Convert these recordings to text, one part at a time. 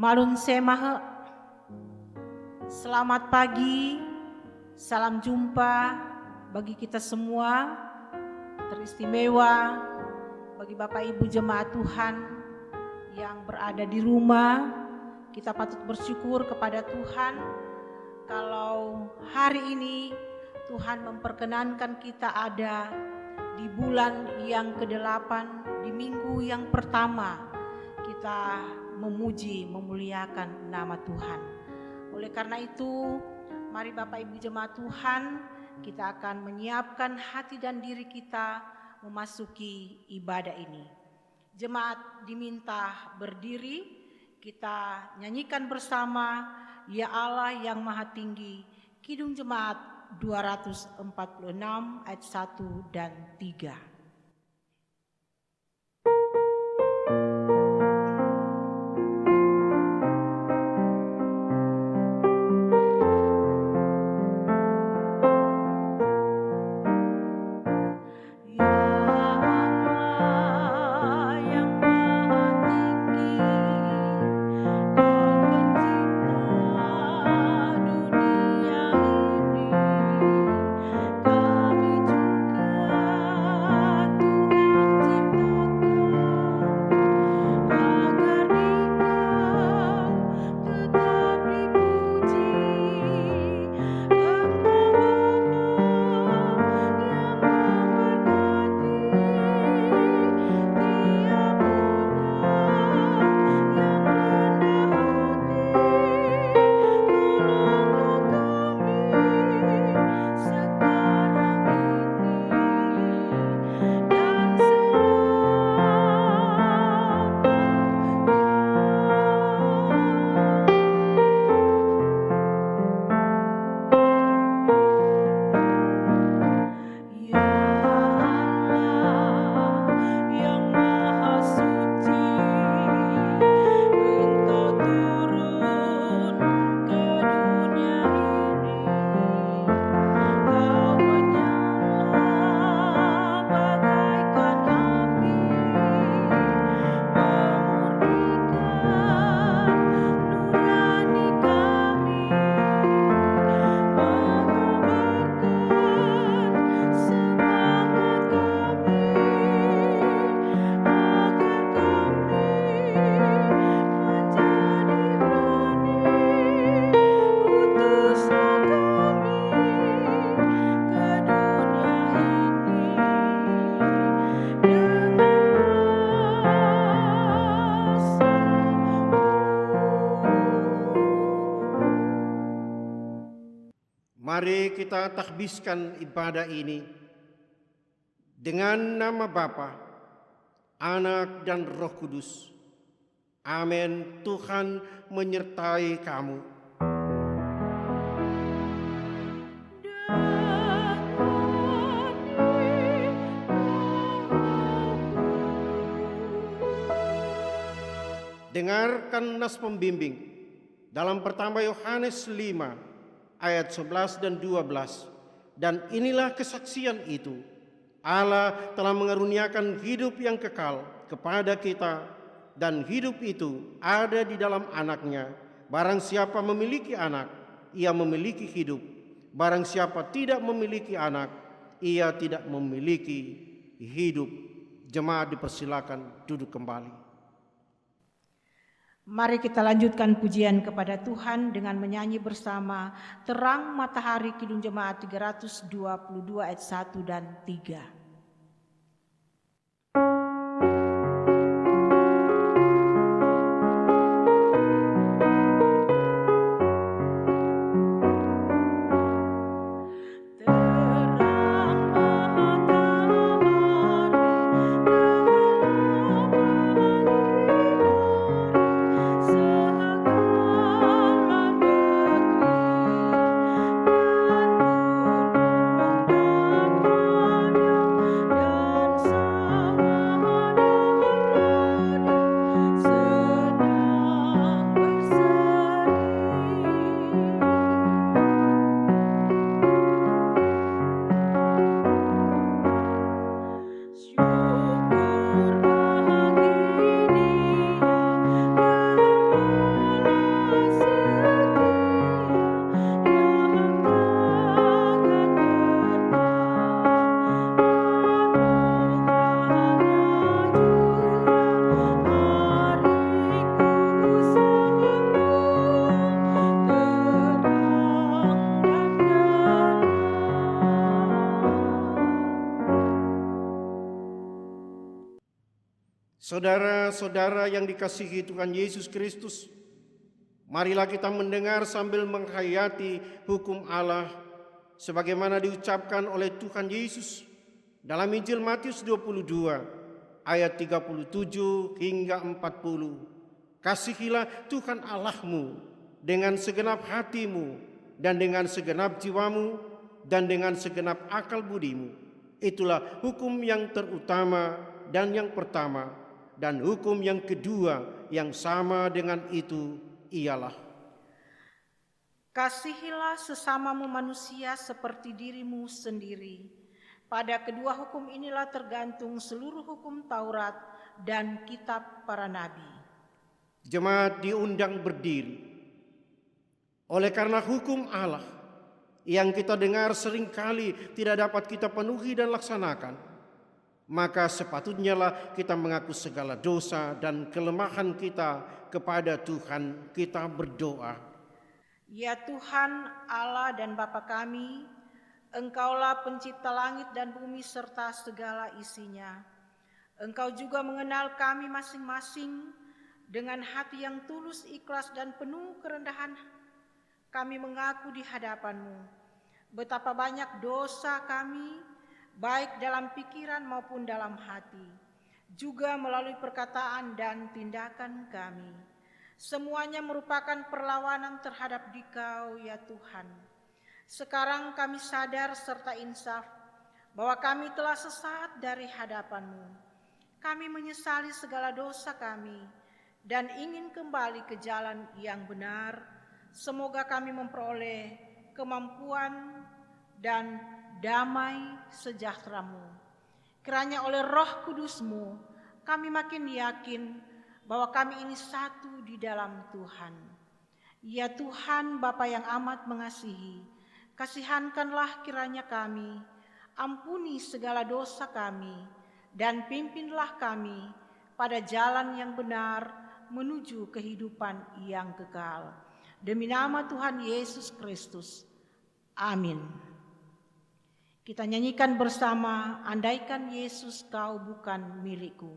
Malun Semahe, selamat pagi, salam jumpa bagi kita semua, teristimewa bagi Bapak Ibu jemaat Tuhan yang berada di rumah. Kita patut bersyukur kepada Tuhan kalau hari ini Tuhan memperkenankan kita ada di bulan yang ke-8, di minggu yang pertama kita memuji, memuliakan nama Tuhan. Oleh karena itu, mari Bapak Ibu jemaat Tuhan, kita akan menyiapkan hati dan diri kita memasuki ibadah ini. Jemaat diminta berdiri, kita nyanyikan bersama Ya Allah yang Maha Tinggi, Kidung Jemaat 246 ayat 1 dan 3. Mari kita takbiskan ibadah ini dengan nama Bapa, Anak dan Roh Kudus. Amin. Tuhan menyertai kamu. Dengarkan nas pembimbing dalam pertama Yohanes 5 ayat 11 dan 12. Dan inilah kesaksian itu, Allah telah mengaruniakan hidup yang kekal kepada kita, dan hidup itu ada di dalam anaknya. Barang siapa memiliki anak, ia memiliki hidup. Barang siapa tidak memiliki anak, ia tidak memiliki hidup. Jemaat dipersilakan duduk kembali. Mari kita lanjutkan pujian kepada Tuhan dengan menyanyi bersama Terang Matahari Kidung Jemaat 322 ayat 1 dan 3. Saudara-saudara yang dikasihi Tuhan Yesus Kristus, marilah kita mendengar sambil menghayati hukum Allah sebagaimana diucapkan oleh Tuhan Yesus dalam Injil Matius 22 ayat 37 hingga 40. Kasihilah Tuhan Allahmu dengan segenap hatimu dan dengan segenap jiwamu dan dengan segenap akal budimu. Itulah hukum yang terutama dan yang pertama. Dan hukum yang kedua yang sama dengan itu ialah, kasihilah sesamamu manusia seperti dirimu sendiri. Pada kedua hukum inilah tergantung seluruh hukum Taurat dan kitab para nabi. Jemaat diundang berdiri. Oleh karena hukum Allah yang kita dengar seringkali tidak dapat kita penuhi dan laksanakan, maka sepatutnya lah kita mengaku segala dosa dan kelemahan kita kepada Tuhan. Kita berdoa. Ya Tuhan Allah dan Bapa kami, Engkaulah pencipta langit dan bumi serta segala isinya. Engkau juga mengenal kami masing-masing. Dengan hati yang tulus, ikhlas dan penuh kerendahan, kami mengaku di hadapan-Mu betapa banyak dosa kami, baik dalam pikiran maupun dalam hati, juga melalui perkataan dan tindakan kami. Semuanya merupakan perlawanan terhadap Dikau, ya Tuhan. Sekarang kami sadar serta insaf bahwa kami telah sesat dari hadapan-Mu. Kami menyesali segala dosa kami dan ingin kembali ke jalan yang benar. Semoga kami memperoleh kemampuan dan damai sejahtera-Mu. Kiranya oleh Roh Kudus-Mu kami makin yakin bahwa kami ini satu di dalam Tuhan. Ya Tuhan Bapa yang amat mengasihi, kasihankanlah kiranya kami, ampuni segala dosa kami, dan pimpinlah kami pada jalan yang benar menuju kehidupan yang kekal. Demi nama Tuhan Yesus Kristus. Amin. Kita nyanyikan bersama, andaikan Yesus kau bukan milikku.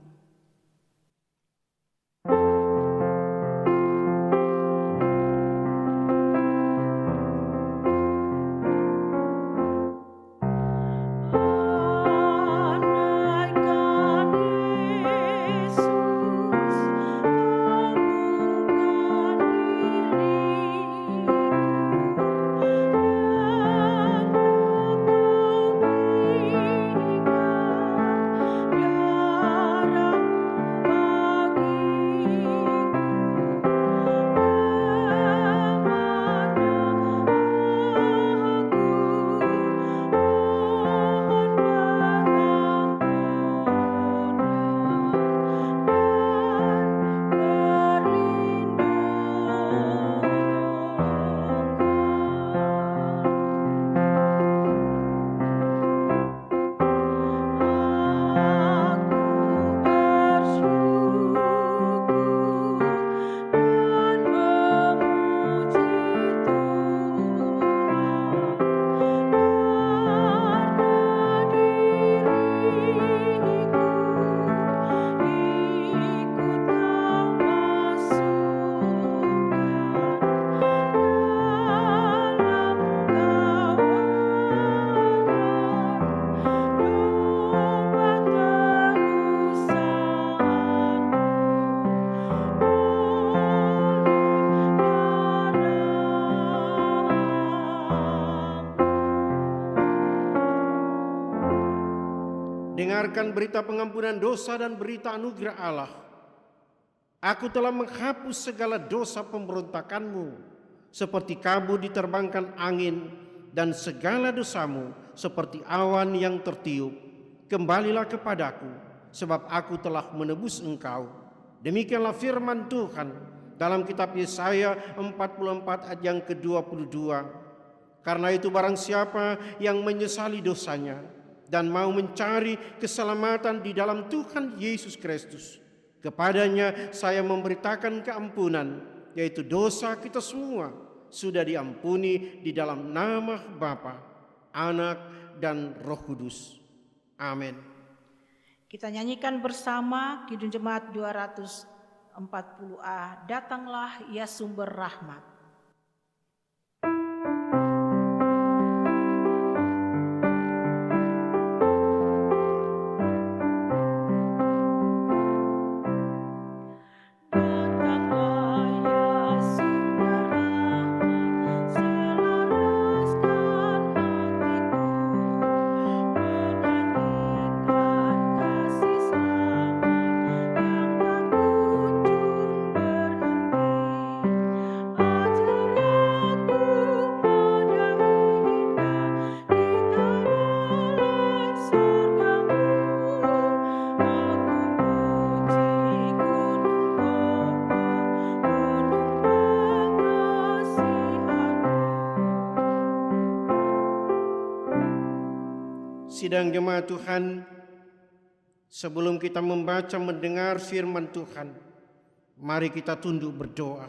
Dengarkan berita pengampunan dosa dan berita anugerah Allah. Aku telah menghapus segala dosa pemberontakanmu, seperti kabut diterbangkan angin, dan segala dosamu seperti awan yang tertiup. Kembalilah kepadaku, sebab aku telah menebus engkau. Demikianlah firman Tuhan dalam kitab Yesaya 44 ayat yang ke-22. Karena itu barang siapa yang menyesali dosanya dan mau mencari keselamatan di dalam Tuhan Yesus Kristus, kepadanya saya memberitakan keampunan, yaitu dosa kita semua sudah diampuni di dalam nama Bapa, Anak, dan Roh Kudus. Amin. Kita nyanyikan bersama Kidung Jemaat 240A, Datanglah ya Sumber Rahmat. Sidang jemaat Tuhan, sebelum kita membaca mendengar firman Tuhan, mari kita tunduk berdoa.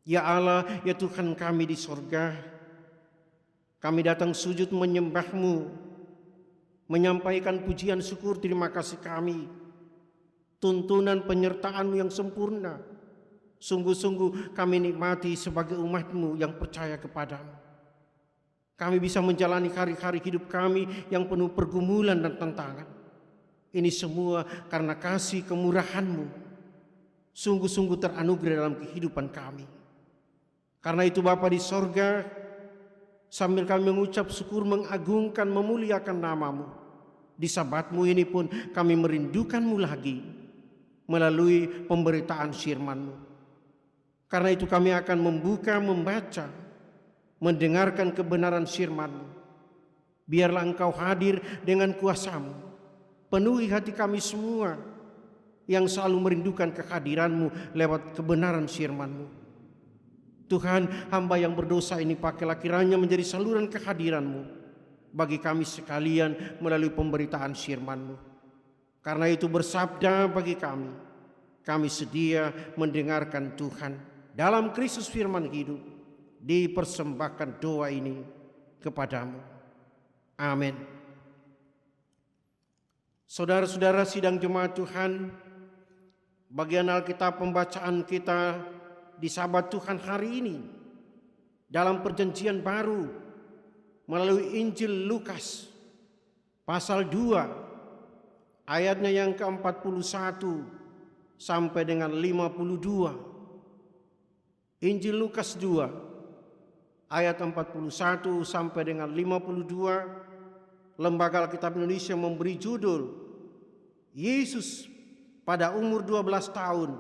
Ya Allah, ya Tuhan kami di sorga, kami datang sujud menyembah-Mu, menyampaikan pujian syukur terima kasih kami, tuntunan penyertaan-Mu yang sempurna. Sungguh-sungguh kami nikmati sebagai umat-Mu yang percaya kepadamu. Kami bisa menjalani hari-hari hidup kami yang penuh pergumulan dan tantangan. Ini semua karena kasih kemurahan-Mu. Sungguh-sungguh teranugerah dalam kehidupan kami. Karena itu Bapa di sorga, sambil kami mengucap syukur, mengagungkan, memuliakan nama-Mu, di Sabat-Mu ini pun kami merindukan-Mu lagi melalui pemberitaan firman-Mu. Karena itu kami akan membuka, membaca, mendengarkan kebenaran firman-Mu. Biarlah Engkau hadir dengan kuasa-Mu, penuhi hati kami semua yang selalu merindukan kehadiran-Mu lewat kebenaran firman-Mu. Tuhan, hamba yang berdosa ini pakailah kiranya menjadi saluran kehadiran-Mu bagi kami sekalian melalui pemberitaan firman-Mu. Karena itu bersabda bagi kami sedia mendengarkan Tuhan. Dalam Kristus firman hidup, dipersembahkan doa ini kepadamu. Amin. Saudara-saudara sidang jemaat Tuhan, bagian Alkitab pembacaan kita di Sabat Tuhan hari ini dalam perjanjian baru melalui Injil Lukas pasal 2 ayatnya yang ke-41 sampai dengan 52. Injil Lukas 2 ayat 41 sampai dengan 52, Lembaga Alkitab Indonesia memberi judul Yesus pada umur 12 tahun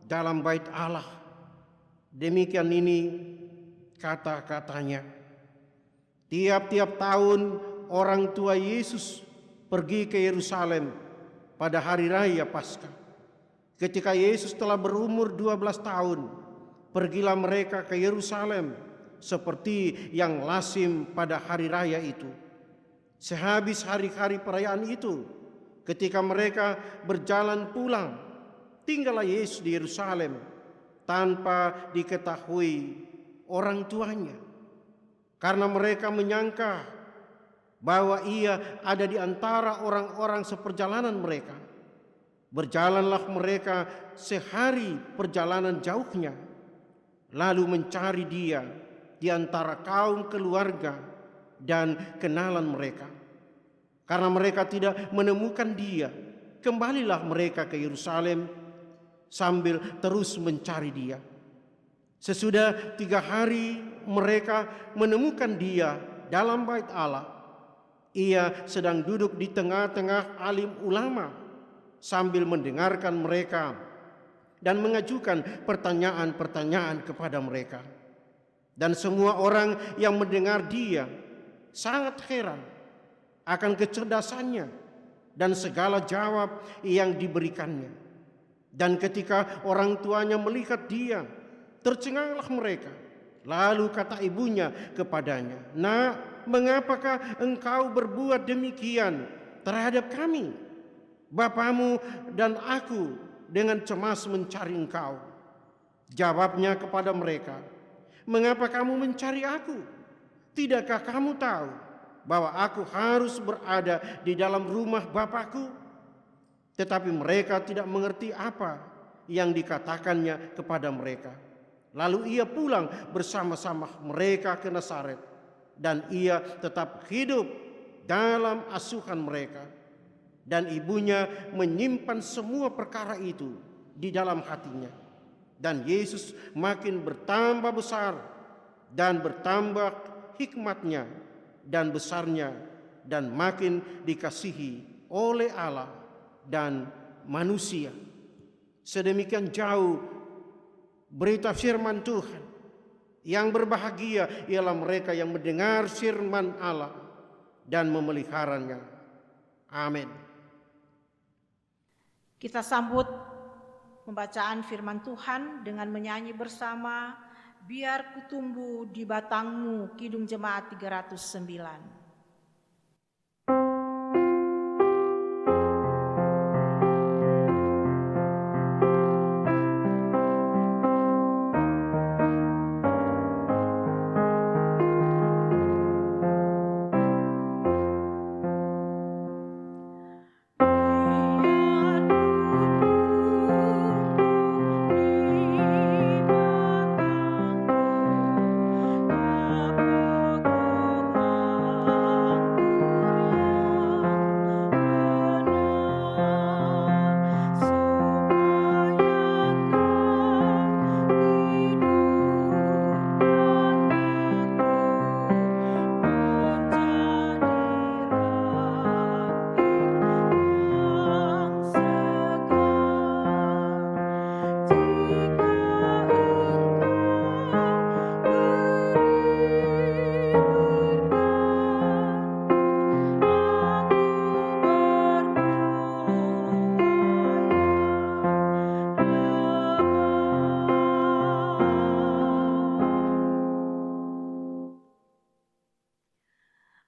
dalam bait Allah. Demikian ini kata-katanya. Tiap-tiap tahun orang tua Yesus pergi ke Yerusalem pada hari raya Paskah. Ketika Yesus telah berumur 12 tahun, pergilah mereka ke Yerusalem seperti yang lazim pada hari raya itu. Sehabis hari-hari perayaan itu, ketika mereka berjalan pulang, tinggallah Yesus di Yerusalem tanpa diketahui orang tuanya. Karena mereka menyangka bahwa ia ada di antara orang-orang seperjalanan mereka. Berjalanlah mereka sehari perjalanan jauhnya, lalu mencari dia di antara kaum keluarga dan kenalan mereka. Karena mereka tidak menemukan dia, kembalilah mereka ke Yerusalem sambil terus mencari dia. Sesudah 3 hari mereka menemukan dia dalam bait Allah. Ia sedang duduk di tengah-tengah alim ulama sambil mendengarkan mereka dan mengajukan pertanyaan-pertanyaan kepada mereka. Dan semua orang yang mendengar dia sangat heran akan kecerdasannya dan segala jawab yang diberikannya. Dan ketika orang tuanya melihat dia, tercenganglah mereka. Lalu kata ibunya kepadanya, "Nak, mengapakah engkau berbuat demikian terhadap kami? Bapamu dan aku dengan cemas mencari engkau." Jawabnya kepada mereka, "Mengapa kamu mencari aku? Tidakkah kamu tahu bahwa aku harus berada di dalam rumah Bapakku?" Tetapi mereka tidak mengerti apa yang dikatakannya kepada mereka. Lalu ia pulang bersama-sama mereka ke Nazaret, dan ia tetap hidup dalam asuhan mereka. Dan ibunya menyimpan semua perkara itu di dalam hatinya. Dan Yesus makin bertambah besar dan bertambah hikmatnya dan besarnya, dan makin dikasihi oleh Allah dan manusia. Sedemikian jauh berita firman Tuhan. Yang berbahagia ialah mereka yang mendengar firman Allah dan memeliharanya. Amin. Kita sambut pembacaan firman Tuhan dengan menyanyi bersama Biar Kutumbuh di Batangmu, Kidung Jemaat 309.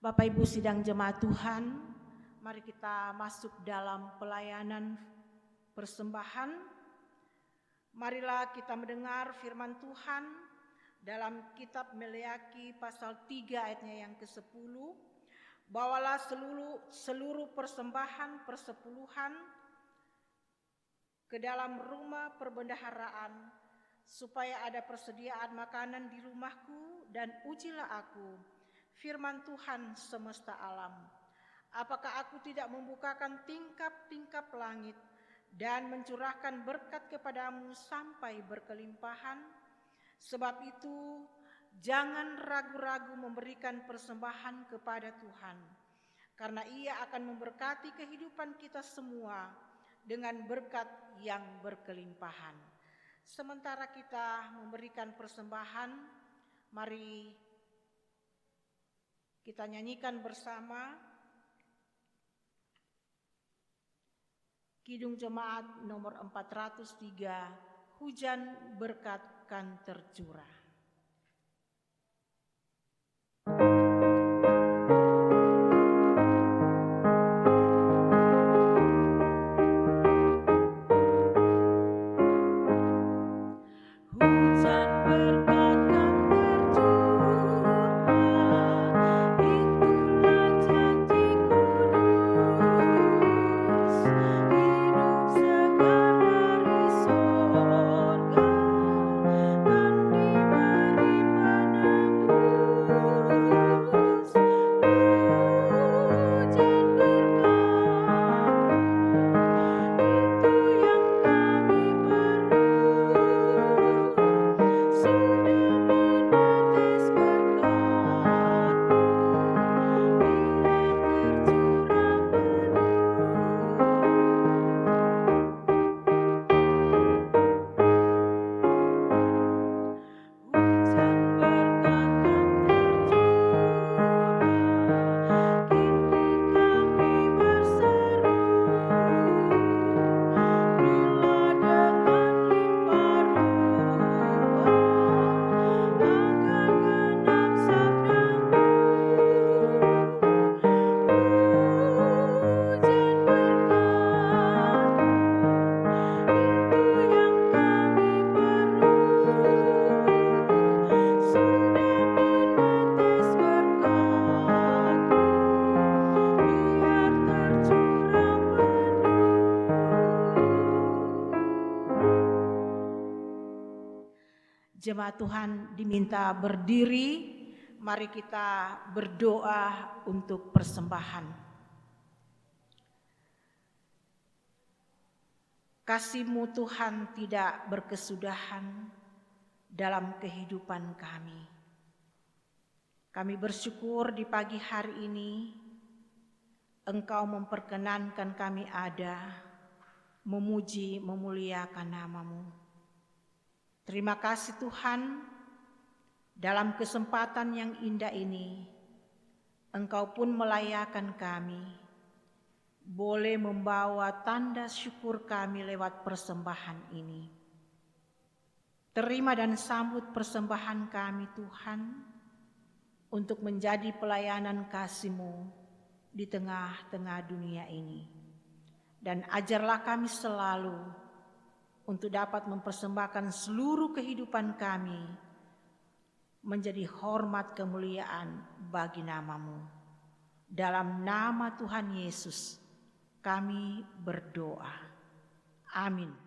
Bapak Ibu sidang jemaat Tuhan, mari kita masuk dalam pelayanan persembahan. Marilah kita mendengar firman Tuhan dalam kitab Meleaki pasal 3 ayatnya yang ke-10. Bawalah seluruh persembahan persepuluhan ke dalam rumah perbendaharaan, supaya ada persediaan makanan di rumahku, dan ujilah aku, firman Tuhan semesta alam. Apakah aku tidak membukakan tingkap-tingkap langit dan mencurahkan berkat kepadamu sampai berkelimpahan? Sebab itu, jangan ragu-ragu memberikan persembahan kepada Tuhan, karena Ia akan memberkati kehidupan kita semua dengan berkat yang berkelimpahan. Sementara kita memberikan persembahan, mari kita nyanyikan bersama Kidung Jemaat nomor 403, Hujan Berkat Kan Tercurah. Hidup segar dari sorga, kan Jemaat Tuhan diminta berdiri, mari kita berdoa untuk persembahan. Kasih-Mu Tuhan tidak berkesudahan dalam kehidupan kami. Kami bersyukur di pagi hari ini Engkau memperkenankan kami ada, memuji, memuliakan nama-Mu. Terima kasih Tuhan, dalam kesempatan yang indah ini, Engkau pun melayakan kami, boleh membawa tanda syukur kami lewat persembahan ini. Terima dan sambut persembahan kami Tuhan, untuk menjadi pelayanan kasih-Mu di tengah-tengah dunia ini. Dan ajarlah kami selalu untuk dapat mempersembahkan seluruh kehidupan kami menjadi hormat kemuliaan bagi nama-Mu. Dalam nama Tuhan Yesus kami berdoa. Amin.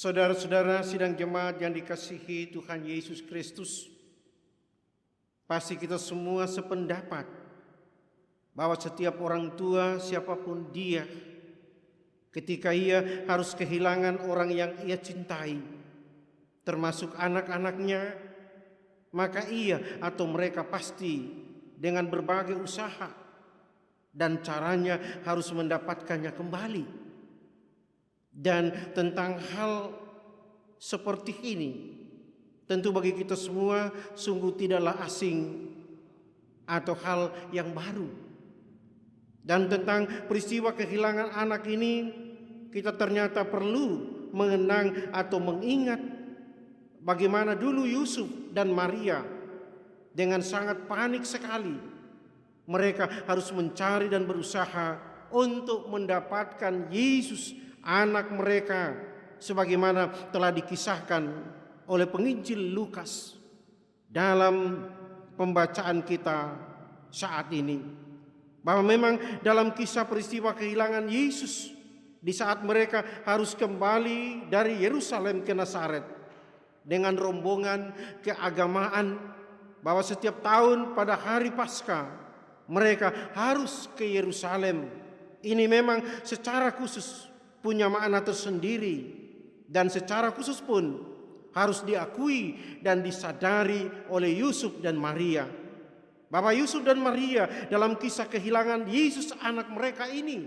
Saudara-saudara sidang jemaat yang dikasihi Tuhan Yesus Kristus, pasti kita semua sependapat bahwa setiap orang tua siapapun dia, ketika ia harus kehilangan orang yang ia cintai, termasuk anak-anaknya, maka ia atau mereka pasti dengan berbagai usaha dan caranya harus mendapatkannya kembali. Dan tentang hal seperti ini, tentu bagi kita semua sungguh tidaklah asing atau hal yang baru. Dan tentang peristiwa kehilangan anak ini, kita ternyata perlu mengenang atau mengingat bagaimana dulu Yusuf dan Maria dengan sangat panik sekali. Mereka harus mencari dan berusaha untuk mendapatkan Yesus, anak mereka, sebagaimana telah dikisahkan oleh penginjil Lukas dalam pembacaan kita saat ini. Bahwa memang dalam kisah peristiwa kehilangan Yesus, di saat mereka harus kembali dari Yerusalem ke Nazaret dengan rombongan keagamaan, bahwa setiap tahun pada hari Paskah mereka harus ke Yerusalem. Ini memang secara khusus punya makna tersendiri, dan secara khusus pun harus diakui dan disadari oleh Yusuf dan Maria. Bahwa Yusuf dan Maria dalam kisah kehilangan Yesus anak mereka ini,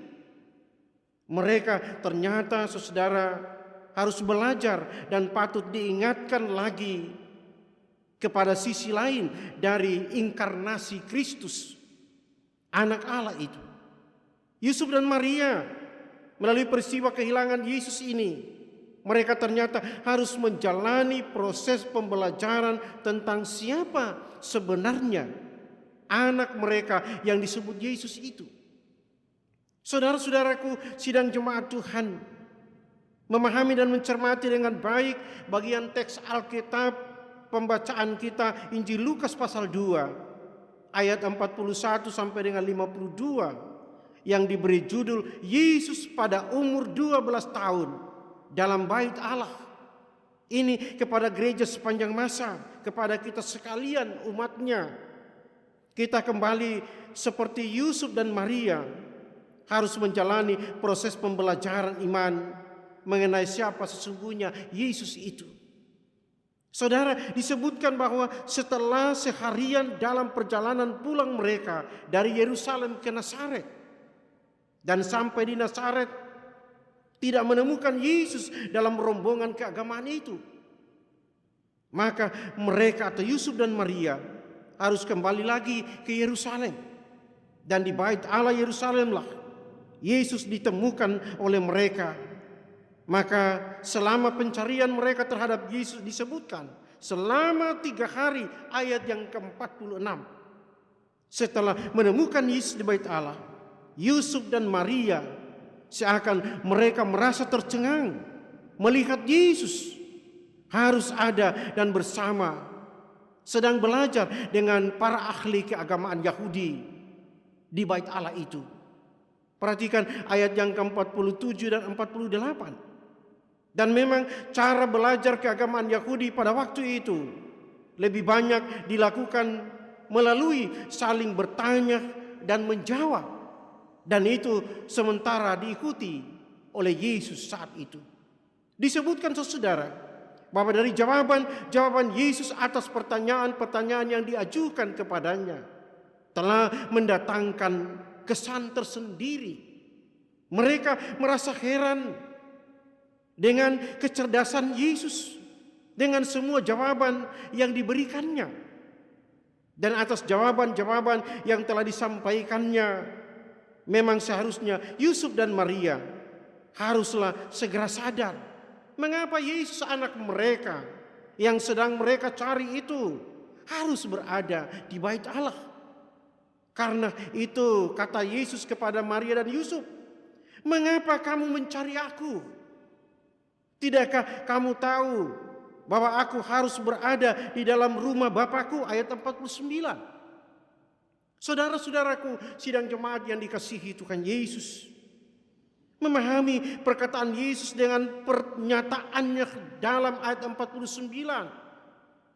mereka ternyata saudara harus belajar dan patut diingatkan lagi kepada sisi lain dari inkarnasi Kristus, anak Allah itu. Yusuf dan Maria melalui peristiwa kehilangan Yesus ini, mereka ternyata harus menjalani proses pembelajaran tentang siapa sebenarnya anak mereka yang disebut Yesus itu. Saudara-saudaraku sidang jemaat Tuhan, memahami dan mencermati dengan baik bagian teks Alkitab pembacaan kita Injil Lukas pasal 2 ayat 41 sampai dengan 52. yang diberi judul Yesus pada umur 12 tahun dalam bait Allah. Ini kepada gereja sepanjang masa, kepada kita sekalian umatnya. Kita kembali seperti Yusuf dan Maria harus menjalani proses pembelajaran iman mengenai siapa sesungguhnya Yesus itu. Saudara, disebutkan bahwa setelah seharian dalam perjalanan pulang mereka dari Yerusalem ke Nazaret, dan sampai di Nazaret tidak menemukan Yesus dalam rombongan keagamaan itu, maka mereka atau Yusuf dan Maria harus kembali lagi ke Yerusalem. Dan di bait Allah Yerusalemlah Yesus ditemukan oleh mereka. Maka selama pencarian mereka terhadap Yesus disebutkan selama 3 hari, ayat yang ke-46. Setelah menemukan Yesus di bait Allah, Yusuf dan Maria seakan mereka merasa tercengang melihat Yesus harus ada dan bersama sedang belajar dengan para ahli keagamaan Yahudi di bait Allah itu. Perhatikan ayat yang ke-47 dan 48. Dan memang cara belajar keagamaan Yahudi pada waktu itu lebih banyak dilakukan melalui saling bertanya dan menjawab. Dan itu sementara diikuti oleh Yesus saat itu. Disebutkan saudara bahwa dari jawaban Yesus atas pertanyaan-pertanyaan yang diajukan kepadanya telah mendatangkan kesan tersendiri. Mereka merasa heran dengan kecerdasan Yesus, dengan semua jawaban yang diberikannya. Dan atas jawaban-jawaban yang telah disampaikannya, memang seharusnya Yusuf dan Maria haruslah segera sadar mengapa Yesus anak mereka yang sedang mereka cari itu harus berada di bait Allah. Karena itu kata Yesus kepada Maria dan Yusuf, "Mengapa kamu mencari aku? Tidakkah kamu tahu bahwa aku harus berada di dalam rumah Bapakku?" Ayat 49. Saudara-saudaraku sidang jemaat yang dikasihi Tuhan Yesus, memahami perkataan Yesus dengan pernyataannya dalam ayat 49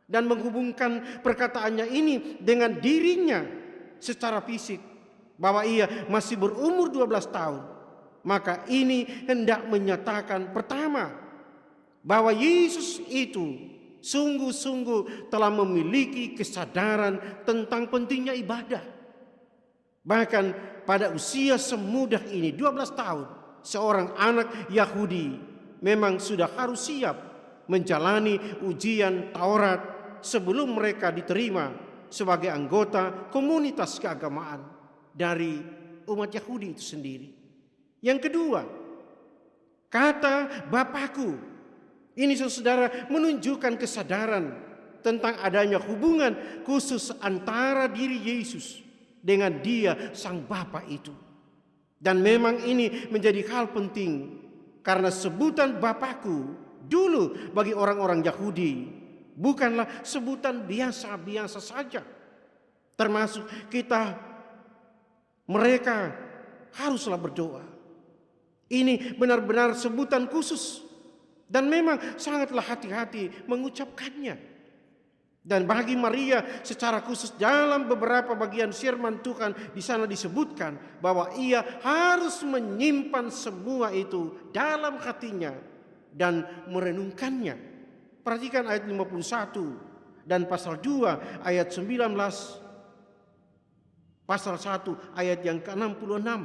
dan menghubungkan perkataannya ini dengan dirinya secara fisik bahwa ia masih berumur 12 tahun, maka ini hendak menyatakan pertama bahwa Yesus itu sungguh-sungguh telah memiliki kesadaran tentang pentingnya ibadah. Bahkan pada usia semudah ini, 12 tahun, seorang anak Yahudi memang sudah harus siap menjalani ujian Taurat sebelum mereka diterima sebagai anggota komunitas keagamaan dari umat Yahudi itu sendiri. Yang kedua, kata Bapakku. Ini saudara menunjukkan kesadaran tentang adanya hubungan khusus antara diri Yesus dengan dia sang Bapa itu. Dan memang ini menjadi hal penting karena sebutan Bapakku dulu bagi orang-orang Yahudi bukanlah sebutan biasa-biasa saja. Termasuk mereka haruslah berdoa. Ini benar-benar sebutan khusus. Dan memang sangatlah hati-hati mengucapkannya. Dan bagi Maria secara khusus dalam beberapa bagian firman Tuhan di sana disebutkan bahwa ia harus menyimpan semua itu dalam hatinya dan merenungkannya. Perhatikan ayat 51 dan pasal 2 ayat 19, pasal 1 ayat yang ke-66.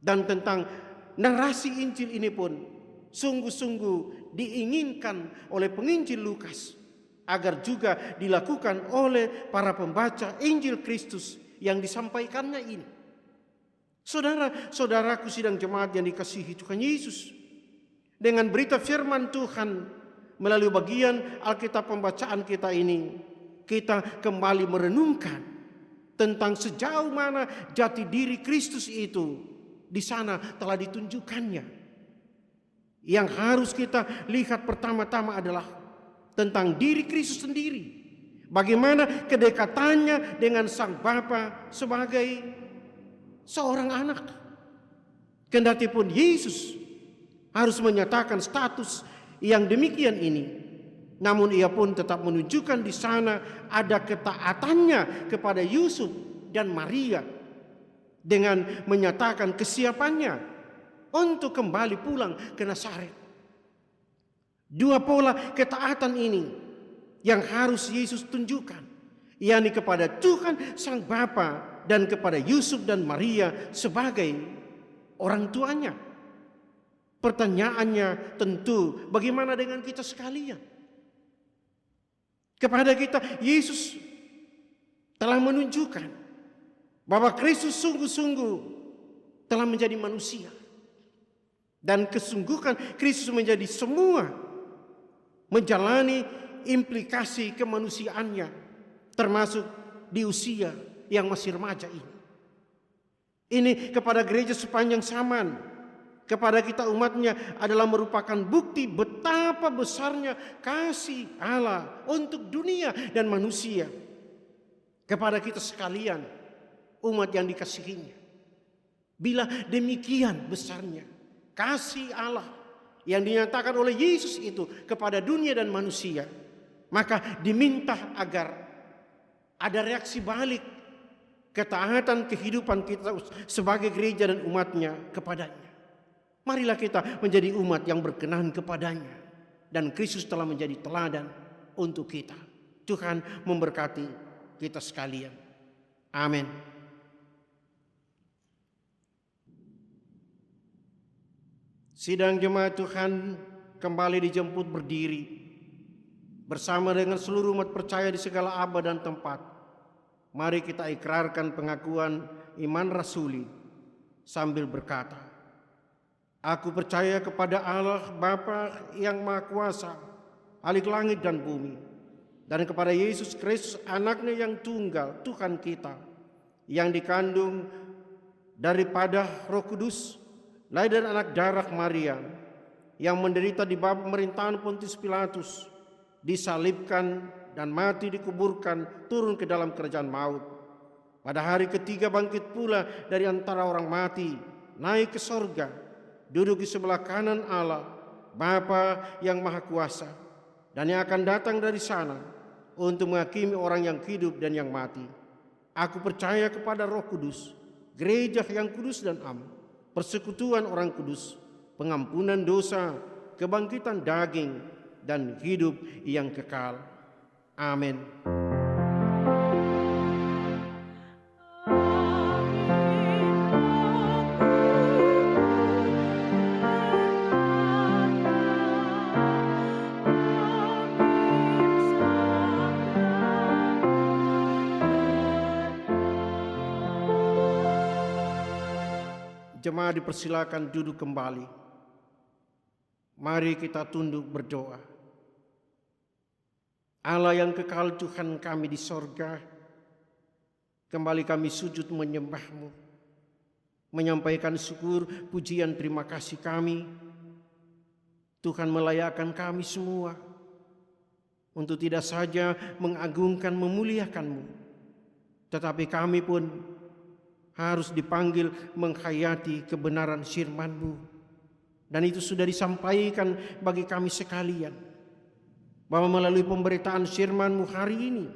Dan tentang narasi Injil ini pun sungguh-sungguh diinginkan oleh penginjil Lukas agar juga dilakukan oleh para pembaca Injil Kristus yang disampaikannya ini. Saudara-saudaraku sidang jemaat yang dikasihi Tuhan Yesus, dengan berita firman Tuhan melalui bagian Alkitab pembacaan kita ini, kita kembali merenungkan tentang sejauh mana jati diri Kristus itu di sana telah ditunjukkannya. Yang harus kita lihat pertama-tama adalah tentang diri Kristus sendiri. Bagaimana kedekatannya dengan Sang Bapa sebagai seorang anak. Kendati pun Yesus harus menyatakan status yang demikian ini, namun ia pun tetap menunjukkan di sana ada ketaatannya kepada Yusuf dan Maria dengan menyatakan kesiapannya untuk kembali pulang ke Nazaret. Dua pola ketaatan ini yang harus Yesus tunjukkan, yakni kepada Tuhan Sang Bapa dan kepada Yusuf dan Maria sebagai orang tuanya. Pertanyaannya tentu, bagaimana dengan kita sekalian? Kepada kita, Yesus telah menunjukkan bahwa Kristus sungguh-sungguh telah menjadi manusia. Dan kesungguhan Kristus menjadi semua, menjalani implikasi kemanusiaannya, termasuk di usia yang masih remaja ini. Ini kepada gereja sepanjang zaman, kepada kita umatnya adalah merupakan bukti betapa besarnya kasih Allah untuk dunia dan manusia. Kepada kita sekalian, umat yang dikasihinya. Bila demikian besarnya kasih Allah yang dinyatakan oleh Yesus itu kepada dunia dan manusia, maka diminta agar ada reaksi balik, ketaatan kehidupan kita sebagai gereja dan umatnya kepadanya. Marilah kita menjadi umat yang berkenan kepadanya, dan Kristus telah menjadi teladan untuk kita. Tuhan memberkati kita sekalian. Amin. Sidang jemaat Tuhan kembali dijemput berdiri bersama dengan seluruh umat percaya di segala abad dan tempat. Mari kita ikrarkan pengakuan iman rasuli sambil berkata, aku percaya kepada Allah Bapa yang Maha Kuasa, Khalik langit dan bumi, dan kepada Yesus Kristus anaknya yang tunggal, Tuhan kita, yang dikandung daripada Roh Kudus, lahir dari anak darah Maria, yang menderita di bawah pemerintahan Pontius Pilatus, disalibkan dan mati, dikuburkan, turun ke dalam kerajaan maut. Pada hari ketiga bangkit pula dari antara orang mati, naik ke sorga, duduk di sebelah kanan Allah, Bapa yang Maha Kuasa, dan yang akan datang dari sana untuk menghakimi orang yang hidup dan yang mati. Aku percaya kepada Roh Kudus, gereja yang kudus dan am, persekutuan orang kudus, pengampunan dosa, kebangkitan daging, dan hidup yang kekal. Amin. Jemaat dipersilakan duduk kembali. Mari kita tunduk berdoa. Allah yang kekal, Tuhan kami di sorga, kembali kami sujud menyembah-Mu, menyampaikan syukur, pujian, terima kasih kami. Tuhan melayakkan kami semua untuk tidak saja mengagungkan, memuliakan-Mu, tetapi kami pun harus dipanggil menghayati kebenaran firman-Mu. Dan itu sudah disampaikan bagi kami sekalian, bahwa melalui pemberitaan firman-Mu hari ini,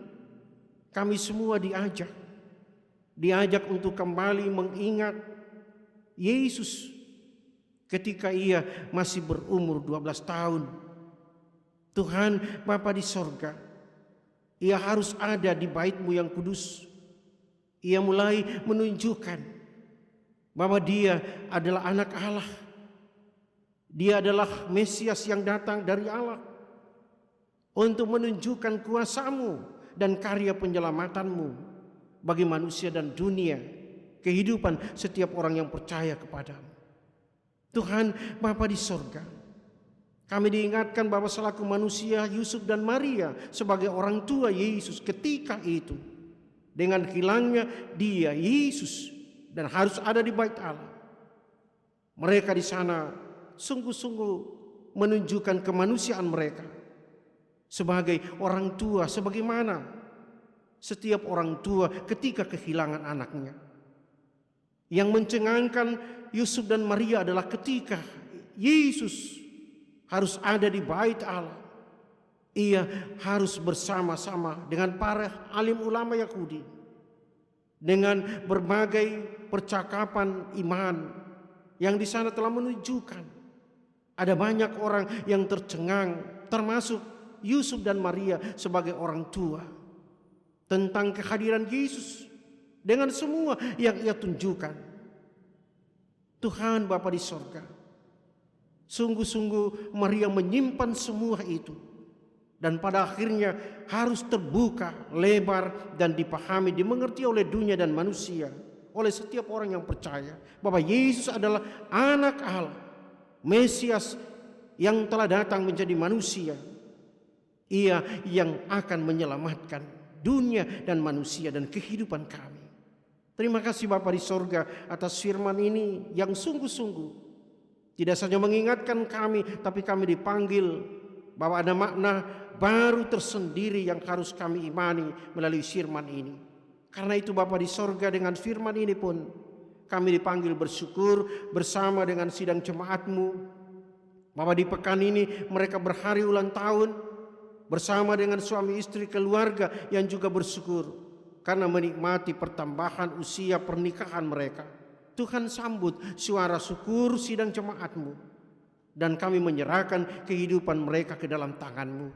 kami semua diajak untuk kembali mengingat Yesus ketika ia masih berumur 12 tahun. Tuhan Bapa di sorga, ia harus ada di bait-Mu yang kudus. Ia mulai menunjukkan bahwa dia adalah anak Allah. Dia adalah Mesias yang datang dari Allah untuk menunjukkan kuasa-Mu dan karya penyelamatan-Mu bagi manusia dan dunia, kehidupan setiap orang yang percaya kepada-Mu. Tuhan Bapa di sorga, kami diingatkan bahwa selaku manusia Yusuf dan Maria sebagai orang tua Yesus ketika itu, dengan hilangnya dia, Yesus, dan harus ada di bait Allah, mereka di sana sungguh-sungguh menunjukkan kemanusiaan mereka sebagai orang tua, sebagaimana setiap orang tua ketika kehilangan anaknya. Yang mencengangkan Yusuf dan Maria adalah ketika Yesus harus ada di bait Allah, ia harus bersama-sama dengan para alim ulama Yahudi, dengan berbagai percakapan iman yang di sana telah menunjukkan ada banyak orang yang tercengang, termasuk Yusuf dan Maria sebagai orang tua, tentang kehadiran Yesus dengan semua yang ia tunjukkan. Tuhan Bapa di sorga, sungguh-sungguh Maria menyimpan semua itu, dan pada akhirnya harus terbuka lebar dan dipahami, dimengerti oleh dunia dan manusia, oleh setiap orang yang percaya bahwa Yesus adalah anak Allah, Mesias yang telah datang menjadi manusia. Ia yang akan menyelamatkan dunia dan manusia dan kehidupan kami. Terima kasih Bapa di sorga atas firman ini yang sungguh-sungguh tidak saja mengingatkan kami, tapi kami dipanggil bahwa ada makna baru tersendiri yang harus kami imani melalui firman ini. Karena itu Bapa di sorga, dengan firman ini pun kami dipanggil bersyukur bersama dengan sidang jemaat-Mu, bahwa di pekan ini mereka berhari ulang tahun bersama dengan suami istri keluarga yang juga bersyukur karena menikmati pertambahan usia pernikahan mereka. Tuhan, sambut suara syukur sidang jemaat-Mu, dan kami menyerahkan kehidupan mereka ke dalam tangan-Mu.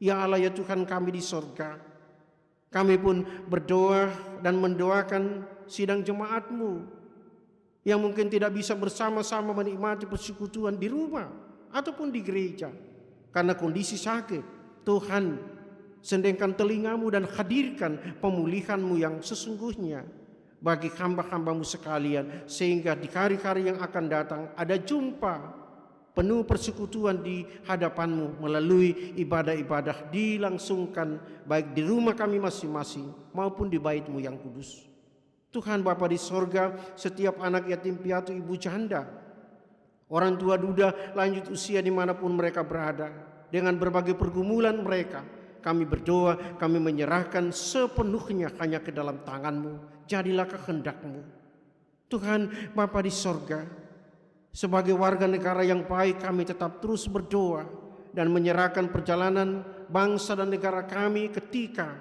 Ya Allah, ya Tuhan kami di sorga, kami pun berdoa dan mendoakan sidang jemaat-Mu yang mungkin tidak bisa bersama-sama menikmati persekutuan di rumah ataupun di gereja karena kondisi sakit. Tuhan, sendengkan telinga-Mu dan hadirkan pemulihan-Mu yang sesungguhnya bagi hamba-hamba-Mu sekalian, sehingga di hari-hari yang akan datang ada jumpa penuh persekutuan di hadapan-Mu melalui ibadah-ibadah dilangsungkan baik di rumah kami masing-masing maupun di bait-Mu yang kudus. Tuhan Bapa di sorga, setiap anak yatim piatu, ibu janda, orang tua duda lanjut usia dimanapun mereka berada, dengan berbagai pergumulan mereka, kami berdoa, kami menyerahkan sepenuhnya hanya ke dalam tangan-Mu. Jadilah kehendak-Mu. Tuhan Bapa di sorga, sebagai warga negara yang baik, kami tetap terus berdoa dan menyerahkan perjalanan bangsa dan negara kami ketika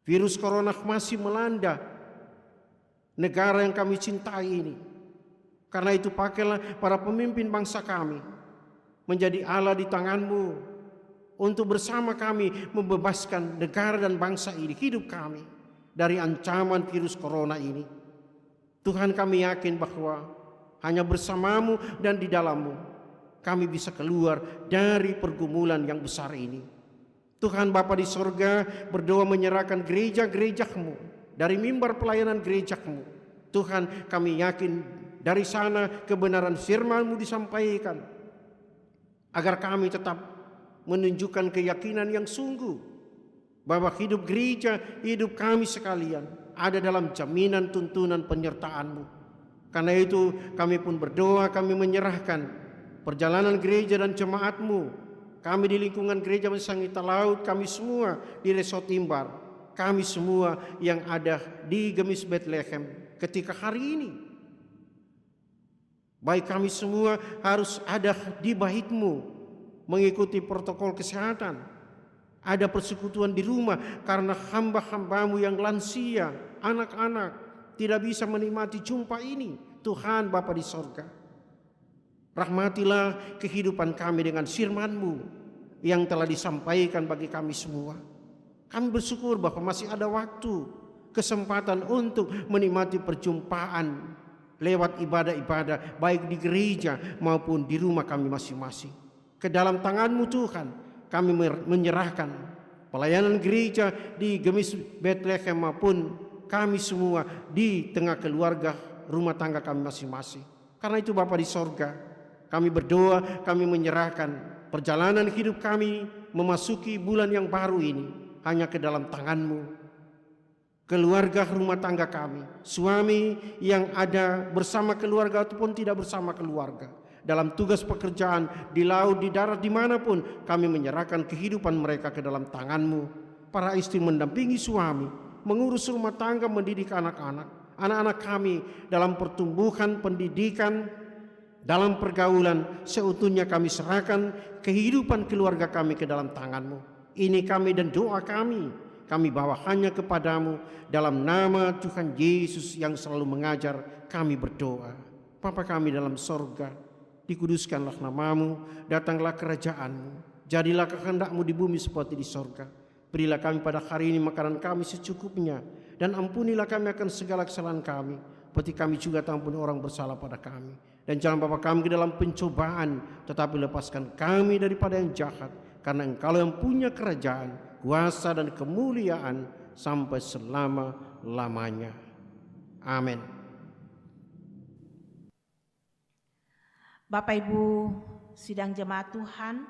virus corona masih melanda negara yang kami cintai ini. Karena itu pakailah para pemimpin bangsa kami menjadi Allah di tangan-Mu untuk bersama kami membebaskan negara dan bangsa ini, hidup kami dari ancaman virus corona ini. Tuhan, kami yakin bahwa hanya bersama-Mu dan di dalam-Mu kami bisa keluar dari pergumulan yang besar ini. Tuhan Bapa di sorga, berdoa menyerahkan gereja-gereja-Mu, dari mimbar pelayanan gereja-Mu. Tuhan, kami yakin dari sana kebenaran firman-Mu disampaikan, agar kami tetap menunjukkan keyakinan yang sungguh bahwa hidup gereja, hidup kami sekalian ada dalam jaminan tuntunan penyertaan-Mu. Karena itu kami pun berdoa, kami menyerahkan perjalanan gereja dan jemaat-Mu, kami di lingkungan gereja Sangita Laut, kami semua di Resort Timbar, kami semua yang ada di Gemis Bethlehem ketika hari ini. Baik kami semua harus ada di bait-Mu, mengikuti protokol kesehatan. Ada persekutuan di rumah karena hamba-hamba-Mu yang lansia, anak-anak tidak bisa menikmati jumpa ini. Tuhan Bapa di sorga, rahmatilah kehidupan kami dengan firman-Mu yang telah disampaikan bagi kami semua. Kami bersyukur bahwa masih ada waktu, kesempatan untuk menikmati perjumpaan lewat ibadah-ibadah baik di gereja maupun di rumah kami masing-masing. Ke dalam tangan-Mu Tuhan, kami menyerahkan pelayanan gereja di Gemis Bethlehem maupun kami semua di tengah keluarga rumah tangga kami masing-masing. Karena itu Bapa di sorga, kami berdoa, kami menyerahkan perjalanan hidup kami memasuki bulan yang baru ini hanya ke dalam tangan-Mu. Keluarga rumah tangga kami, suami yang ada bersama keluarga ataupun tidak bersama keluarga, dalam tugas pekerjaan di laut, di darat, dimanapun, kami menyerahkan kehidupan mereka ke dalam tangan-Mu. Para istri mendampingi suami, mengurus rumah tangga, mendidik anak-anak, Anak-anak kami dalam pertumbuhan pendidikan, dalam pergaulan, seutuhnya kami serahkan kehidupan keluarga kami ke dalam tangan-Mu. Ini kami dan doa kami bawa hanya kepadamu. Dalam nama Tuhan Yesus yang selalu mengajar, kami berdoa. Bapa kami dalam sorga, dikuduskanlah namamu, datanglah kerajaan-Mu, jadilah kehendak-Mu di bumi seperti di sorga. Berilah kami pada hari ini makanan kami secukupnya, dan ampunilah kami akan segala kesalahan kami, seperti kami juga ampuni orang bersalah pada kami. Dan jangan bawa kami ke dalam pencobaan, tetapi lepaskan kami daripada yang jahat, karena Engkau yang punya kerajaan, kuasa dan kemuliaan sampai selama-lamanya. Amin. Bapak Ibu sidang jemaat Tuhan,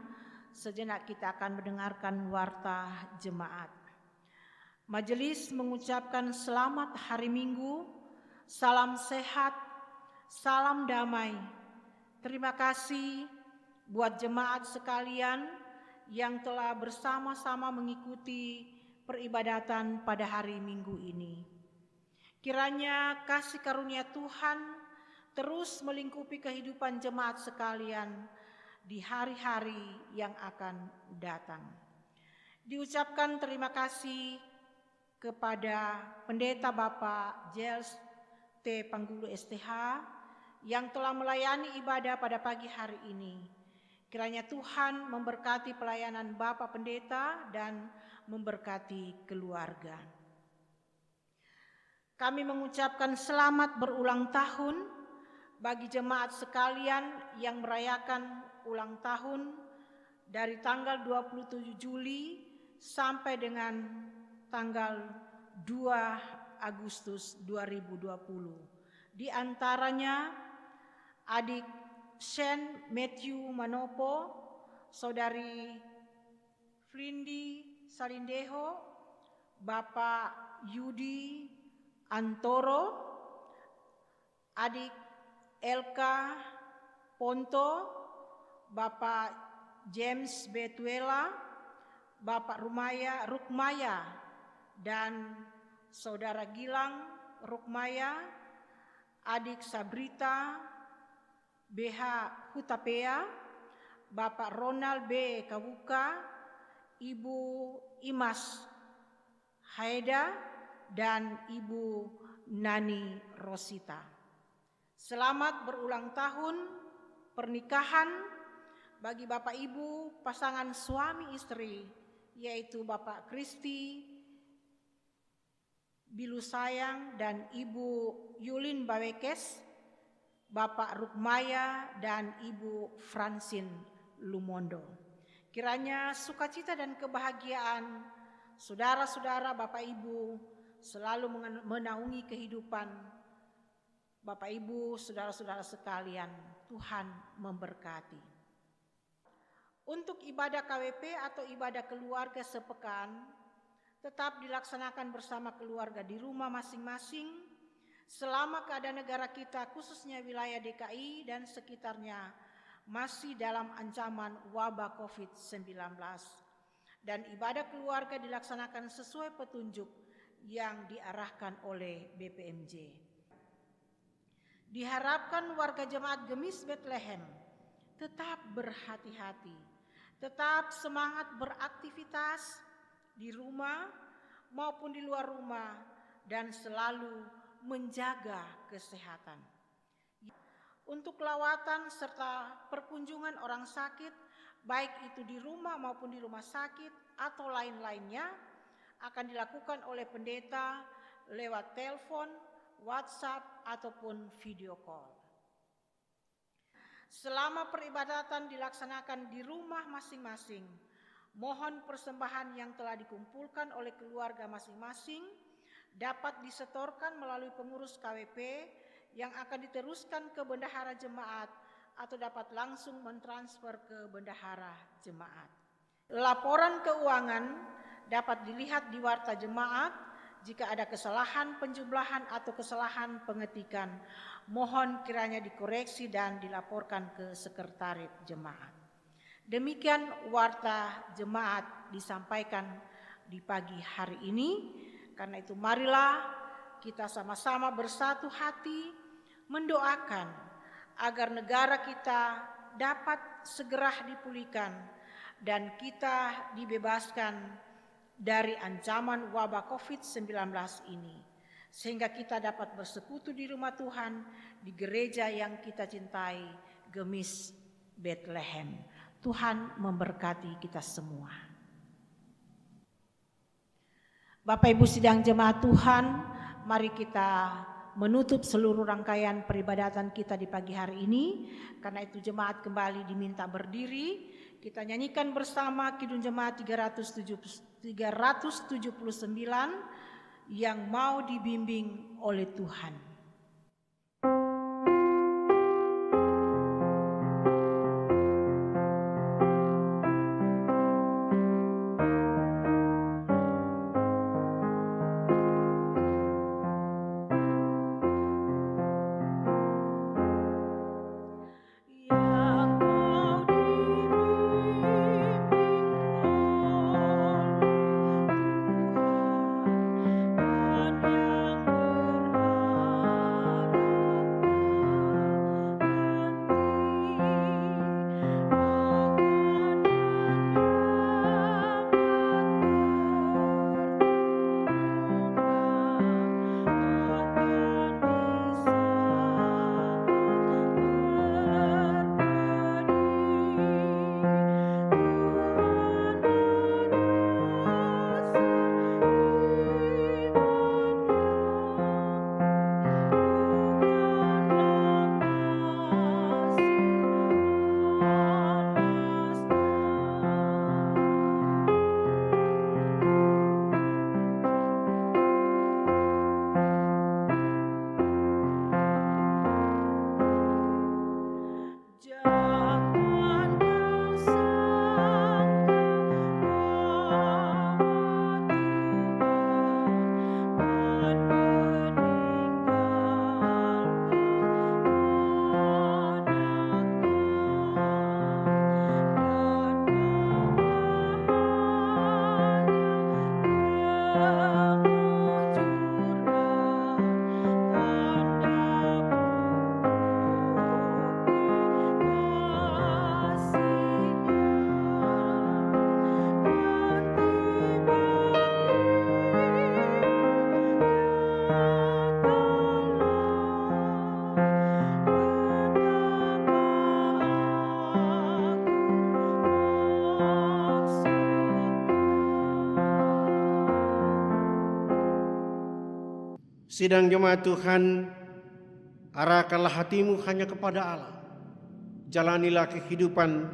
sejenak kita akan mendengarkan warta jemaat. Majelis mengucapkan selamat hari Minggu, salam sehat, salam damai. Terima kasih buat jemaat sekalian yang telah bersama-sama mengikuti peribadatan pada hari Minggu ini. Kiranya kasih karunia Tuhan terus melingkupi kehidupan jemaat sekalian di hari-hari yang akan datang. Diucapkan terima kasih kepada Pendeta Bapak Giles T. Panggulu STH yang telah melayani ibadah pada pagi hari ini. Kiranya Tuhan memberkati pelayanan Bapak Pendeta dan memberkati keluarga. Kami mengucapkan selamat berulang tahun bagi jemaat sekalian yang merayakan ulang tahun dari tanggal 27 Juli sampai dengan tanggal 2 Agustus 2020. Di antaranya adik Shane Matthew Manopo, saudari Flindi Salindeho, Bapak Yudi Antoro, adik Elka Ponto, Bapak James Betuela, Bapak Rukmaya, dan Saudara Gilang Rukmaya, adik Sabrita BH Hutapea, Bapak Ronald B. Kawuka, Ibu Imas Haida, dan Ibu Nani Rosita. Selamat berulang tahun pernikahan bagi Bapak Ibu pasangan suami istri, yaitu Bapak Kristi Bilusayang dan Ibu Yulin Bawekes, Bapak Rukmaya dan Ibu Francine Lumondo. Kiranya sukacita dan kebahagiaan saudara-saudara Bapak Ibu selalu menaungi kehidupan Bapak Ibu, saudara-saudara sekalian. Tuhan memberkati. Untuk ibadah KWP atau ibadah keluarga sepekan tetap dilaksanakan bersama keluarga di rumah masing-masing selama keadaan negara kita khususnya wilayah DKI dan sekitarnya masih dalam ancaman wabah COVID-19. Dan ibadah keluarga dilaksanakan sesuai petunjuk yang diarahkan oleh BPMJ. Diharapkan warga jemaat Gemis Bethlehem tetap berhati-hati, tetap semangat beraktivitas di rumah maupun di luar rumah dan selalu menjaga kesehatan. Untuk lawatan serta perkunjungan orang sakit, baik itu di rumah maupun di rumah sakit atau lain-lainnya, akan dilakukan oleh pendeta lewat telepon, WhatsApp, ataupun video call. Selama peribadatan dilaksanakan di rumah masing-masing, mohon persembahan yang telah dikumpulkan oleh keluarga masing-masing dapat disetorkan melalui pengurus KWP yang akan diteruskan ke bendahara jemaat atau dapat langsung mentransfer ke bendahara jemaat. Laporan keuangan dapat dilihat di warta jemaat. Jika ada kesalahan penjumlahan atau kesalahan pengetikan, mohon kiranya dikoreksi dan dilaporkan ke sekretariat jemaat. Demikian warta jemaat disampaikan di pagi hari ini. Karena itu marilah kita sama-sama bersatu hati mendoakan agar negara kita dapat segera dipulihkan dan kita dibebaskan dari ancaman wabah COVID-19 ini, sehingga kita dapat bersekutu di rumah Tuhan, di gereja yang kita cintai, Gemis Bethlehem. Tuhan memberkati kita semua. Bapak Ibu sidang jemaat Tuhan, mari kita menutup seluruh rangkaian peribadatan kita di pagi hari ini. Karena itu jemaat kembali diminta berdiri. Kita nyanyikan bersama Kidung Jemaat 379 yang mau dibimbing oleh Tuhan. Sidang jemaat Tuhan, arahkanlah hatimu hanya kepada Allah. Jalanilah kehidupan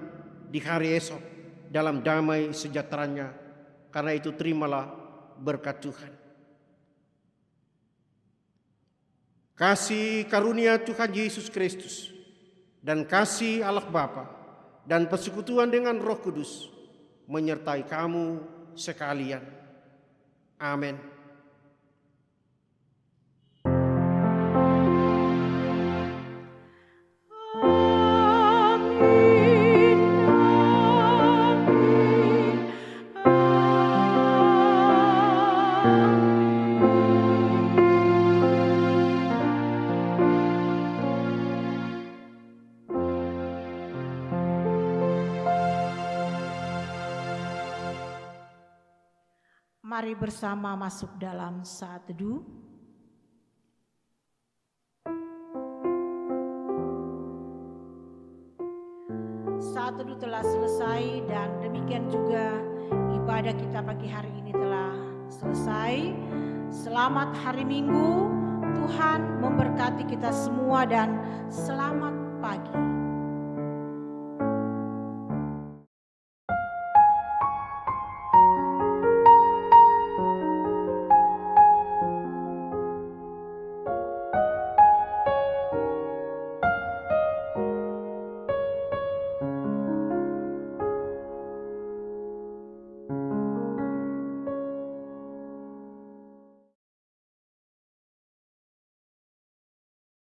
di hari esok dalam damai sejahteranya. Karena itu terimalah berkat Tuhan. Kasih karunia Tuhan Yesus Kristus dan kasih Allah Bapa dan persekutuan dengan Roh Kudus menyertai kamu sekalian. Amin. Mari bersama masuk dalam saat teduh. Saat teduh telah selesai dan demikian juga ibadah kita pagi hari ini telah selesai. Selamat hari Minggu, Tuhan memberkati kita semua dan selamat pagi.